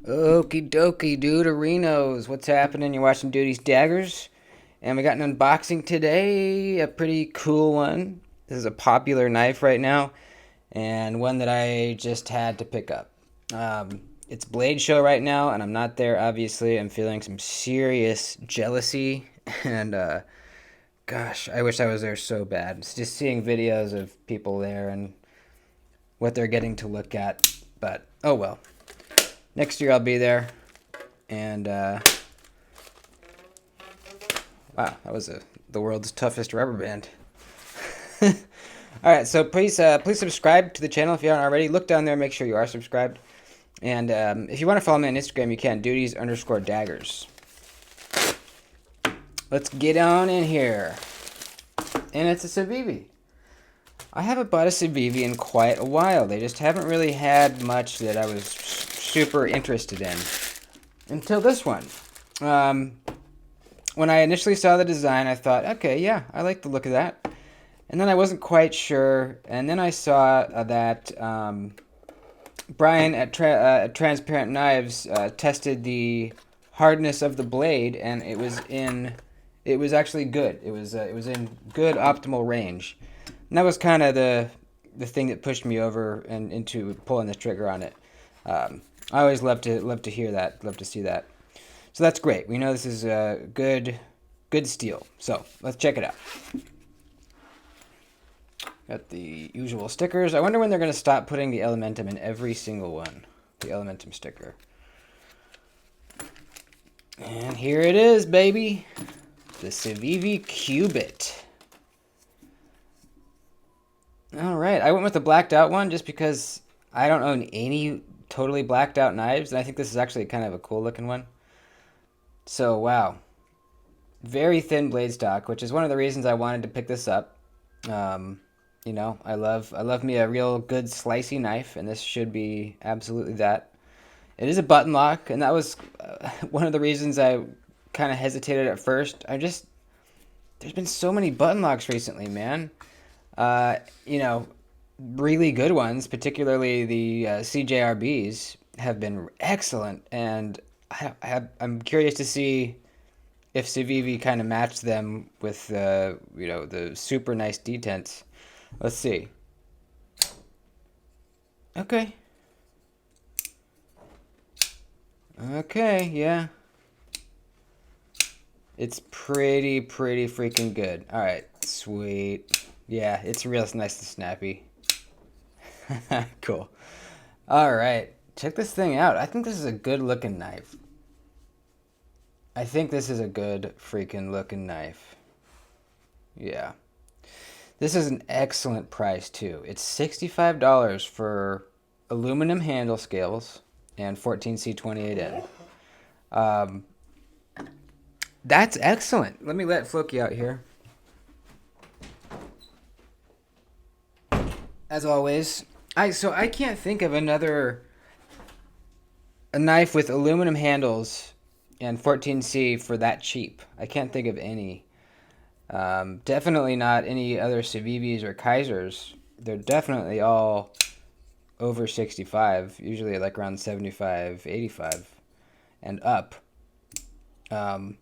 Okie dokie, Duderinos. What's happening? You're watching Duty's Daggers. And we got an unboxing today. A pretty cool one. This is a popular knife right now. And one that I just had to pick up. It's Blade Show right now, and I'm not there, obviously. I'm feeling some serious jealousy. And, gosh, I wish I was there so bad. It's just seeing videos of people there and what they're getting to look at. But, oh well. Next year I'll be there. And wow, that was the world's toughest rubber band. All right, so please subscribe to the channel if you aren't already. Look down there, make sure you are subscribed. And if you want to follow me on Instagram, you can. Duties_daggers. Let's get on in here. And it's a Civivi. I haven't bought a Civivi in quite a while. They just haven't really had much that I was super interested in until this one. When I initially saw the design, I thought, okay, yeah, I like the look of that. And then I wasn't quite sure. And then I saw that Brian at Transparent Knives tested the hardness of the blade, and it was actually good. It was in good optimal range. And that was kind of the thing that pushed me over and into pulling the trigger on it. I always love to hear that, love to see that. So that's great. We know this is a good steel. So let's check it out. Got the usual stickers. I wonder when they're going to stop putting the Elementum in every single one. The Elementum sticker. And here it is, baby. The Civivi Cubit. All right. I went with the blacked out one just because I don't own any totally blacked out knives. And I think this is actually kind of a cool looking one. So, wow. Very thin blade stock, which is one of the reasons I wanted to pick this up. You know, I love me a real good slicey knife, and this should be absolutely that. It is a button lock, and that was one of the reasons I kind of hesitated at first. There's been so many button locks recently, man. You know, really good ones, particularly the CJRBs, have been excellent, and I'm curious to see if Civivi kind of matched them with you know, the super nice detents. Let's see. Okay. Okay, yeah. It's pretty freaking good. All right, sweet. Yeah, it's real nice and snappy. Cool. All right, check this thing out. I think this is a good looking knife. I think this is a good freaking looking knife. Yeah. This is an excellent price too. It's $65 for aluminum handle scales and 14C28N. Um, that's excellent. Let me let Floki out here. As always, I can't think of a knife with aluminum handles and 14C for that cheap. I can't think of any. Definitely not any other Civivis or Kaisers. They're definitely all over 65, usually like around 75, 85 and up. So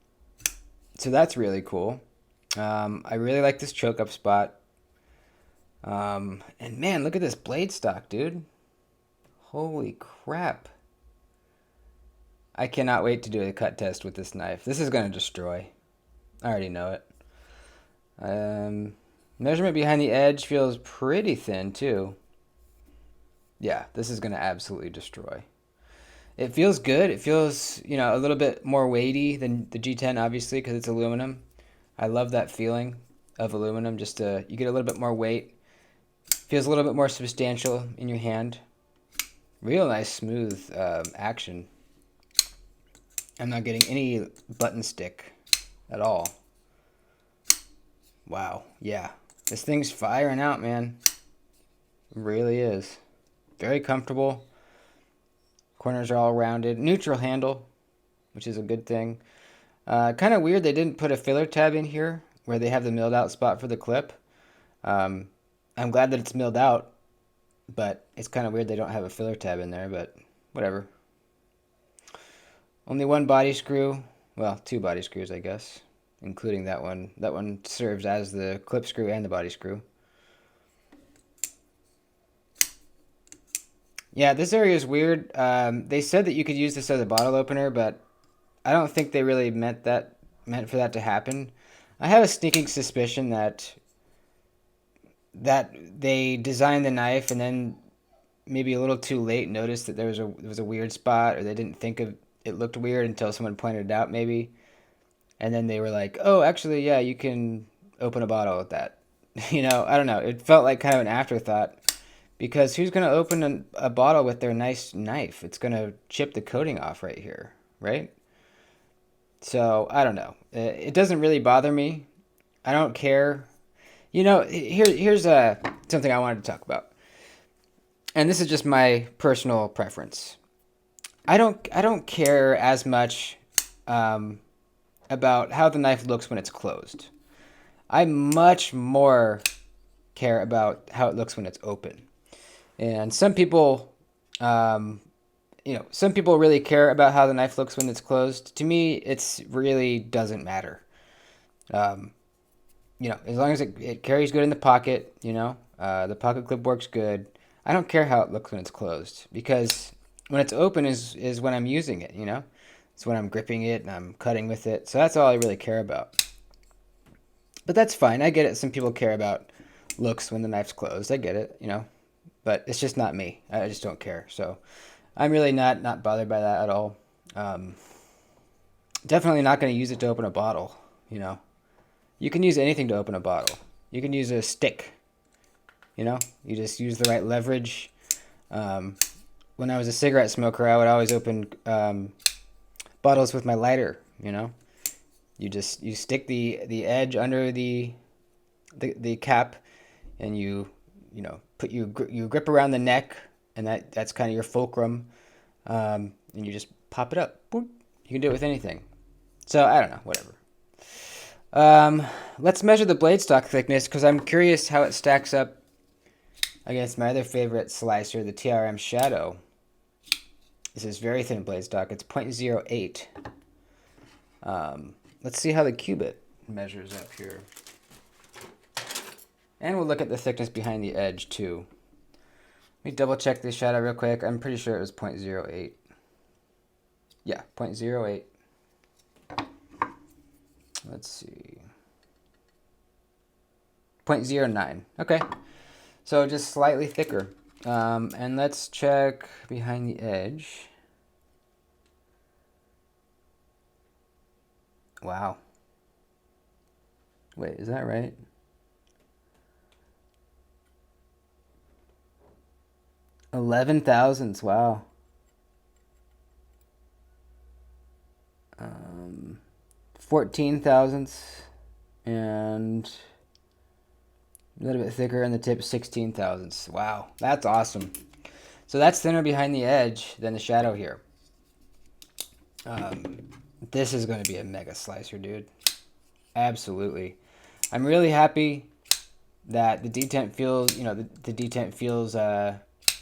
that's really cool. I really like this choke up spot. And man, look at this blade stock, dude. Holy crap. I cannot wait to do a cut test with this knife. This is going to destroy. I already know it. Measurement behind the edge feels pretty thin too. Yeah, this is going to absolutely destroy. It feels good. It feels, you know, a little bit more weighty than the G10, obviously, because it's aluminum. I love that feeling of aluminum. You get a little bit more weight. Feels a little bit more substantial in your hand. Real nice, smooth action. I'm not getting any button stick at all. Wow, yeah. This thing's firing out, man. It really is. Very comfortable. Corners are all rounded. Neutral handle, which is a good thing. Kind of weird they didn't put a filler tab in here where they have the milled out spot for the clip. I'm glad that it's milled out, but it's kind of weird they don't have a filler tab in there, but whatever. Only one body screw. Well, two body screws, I guess, including that one. That one serves as the clip screw and the body screw. Yeah, this area is weird. They said that you could use this as a bottle opener, but I don't think they really meant for that to happen. I have a sneaking suspicion that they designed the knife and then maybe a little too late noticed that there was a weird spot, or they didn't think of it looked weird until someone pointed it out maybe, and then they were like, oh, actually, yeah, you can open a bottle with that. I don't know, it felt like kind of an afterthought, because who's going to open a bottle with their nice knife? It's going to chip the coating off right here, right? So I don't know, it doesn't really bother me. I don't care. Here's something I wanted to talk about, and this is just my personal preference. I don't care as much um, about how the knife looks when it's closed. I much more care about how it looks when it's open. And um, some people really care about how the knife looks when it's closed. To me, it's really doesn't matter. Um, as long as it carries good in the pocket, the pocket clip works good. I don't care how it looks when it's closed, because when it's open is when I'm using it, It's when I'm gripping it and I'm cutting with it. So that's all I really care about. But that's fine. I get it. Some people care about looks when the knife's closed. I get it. But it's just not me. I just don't care. So I'm really not bothered by that at all. Um, Definitely not going to use it to open a bottle, You can use anything to open a bottle. You can use a stick, You just use the right leverage. Um, when I was a cigarette smoker, I would always open bottles with my lighter, You stick the edge under the cap, and you grip around the neck, and that's kind of your fulcrum, and you just pop it up. Boop. You can do it with anything. So I don't know, whatever. Let's measure the blade stock thickness, because I'm curious how it stacks up against my other favorite slicer, the TRM Shadow. This is very thin blade stock. It's 0.08. Let's see how the cubit measures up here. And we'll look at the thickness behind the edge too. Let me double check the shadow real quick. I'm pretty sure it was 0.08. Yeah, 0.08. Let's see. 0.09. Okay. So just slightly thicker. And let's check behind the edge. Wow. Wait, is that right? 11 thousandths. Wow. 14 thousandths, and a little bit thicker in the tip, 16 thousandths. Wow, that's awesome. So that's thinner behind the edge than the shadow here. This is going to be a mega slicer, dude. Absolutely. I'm really happy that the detent feels, the detent feels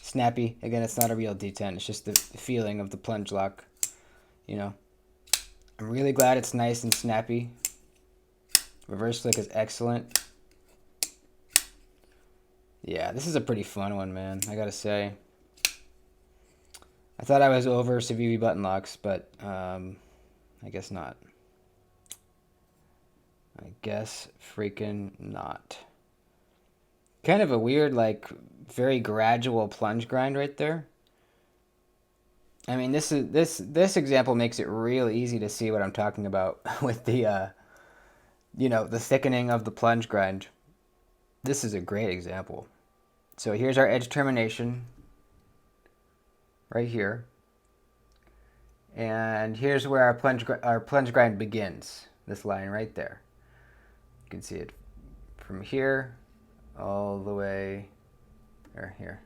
snappy. Again, it's not a real detent. It's just the feeling of the plunge lock, I'm really glad it's nice and snappy. Reverse slick is excellent. Yeah, this is a pretty fun one, man. I gotta say. I thought I was over Civivi button locks, but I guess not. I guess freaking not. Kind of a weird, very gradual plunge grind right there. I mean, this example makes it real easy to see what I'm talking about with the the thickening of the plunge grind. This is a great example. So here's our edge termination right here. And here's where our plunge grind begins. This line right there. You can see it from here all the way or here.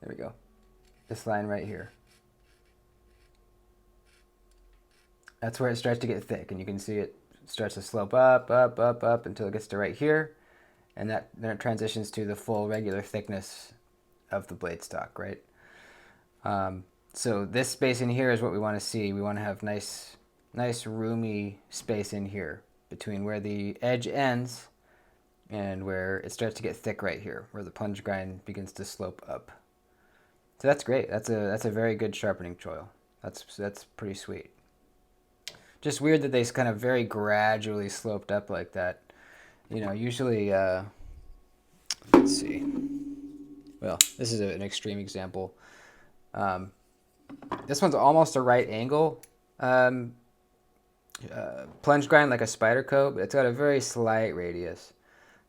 There we go. This line right here. That's where it starts to get thick, and you can see it starts to slope up, up, up, up until it gets to right here, and then it transitions to the full regular thickness of the blade stock, right? So this space in here is what we want to see. We want to have nice roomy space in here between where the edge ends and where it starts to get thick right here, where the plunge grind begins to slope up. So that's great. That's a very good sharpening choil. That's pretty sweet. Just weird that they kind of very gradually sloped up like that. You know, usually, let's see. Well, this is an extreme example. This one's almost a right angle plunge grind, like a spider coat, but it's got a very slight radius.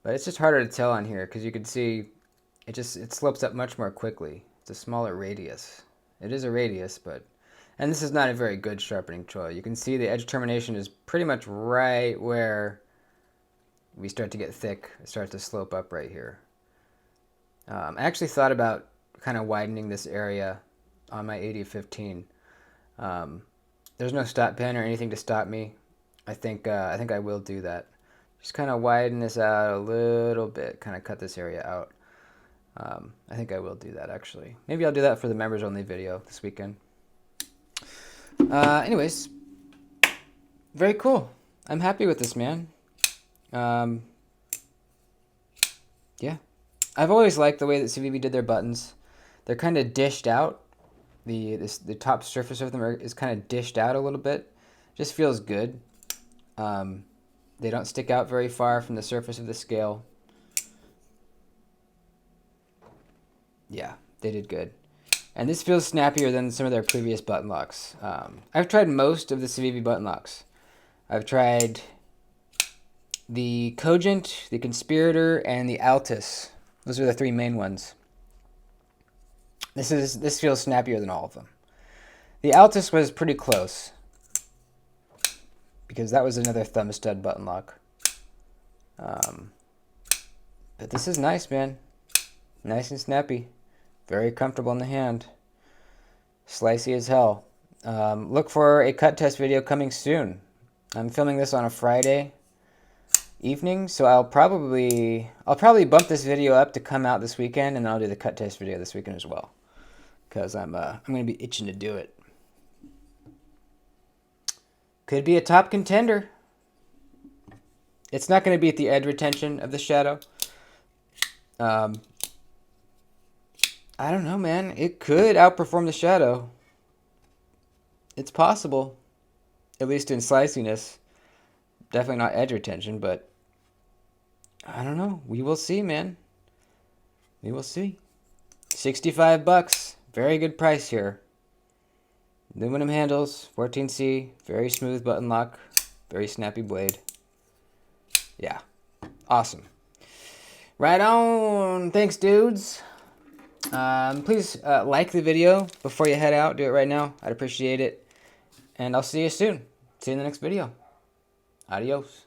But it's just harder to tell on here because you can see it slopes up much more quickly. It's a smaller radius. It is a radius, but... And this is not a very good sharpening choil. You can see the edge termination is pretty much right where we start to get thick. It starts to slope up right here. I actually thought about kind of widening this area on my 80-15. There's no stop pin or anything to stop me. I think I will do that. Just kind of widen this out a little bit, kind of cut this area out. I think I will do that, actually. Maybe I'll do that for the members only video this weekend. Anyways, very cool. I'm happy with this, man. Yeah. I've always liked the way that CVB did their buttons. They're kind of dished out. The top surface of them is kind of dished out a little bit. Just feels good. They don't stick out very far from the surface of the scale. Yeah, they did good. And this feels snappier than some of their previous button locks. I've tried most of the CVB button locks. I've tried the Cogent, the Conspirator, and the Altus. Those are the three main ones. This feels snappier than all of them. The Altus was pretty close because that was another thumb stud button lock. But this is nice, man. Nice and snappy. Very comfortable in the hand. Slicey as hell. Look for a cut test video coming soon. I'm filming this on a Friday evening, so I'll probably bump this video up to come out this weekend, and I'll do the cut test video this weekend as well, because I'm gonna be itching to do it. Could be a top contender. It's not going to be at the edge retention of the shadow. I don't know, man. It could outperform the shadow. It's possible, at least in sliciness. Definitely not edge retention, but I don't know. We will see, man. We will see. $65. Very good price here. Aluminum handles, 14C, very smooth button lock, very snappy blade. Yeah, awesome. Right on. Thanks, dudes. Please like the video before you head out. Do it right now. I'd appreciate it. And I'll see you soon. See you in the next video. Adios.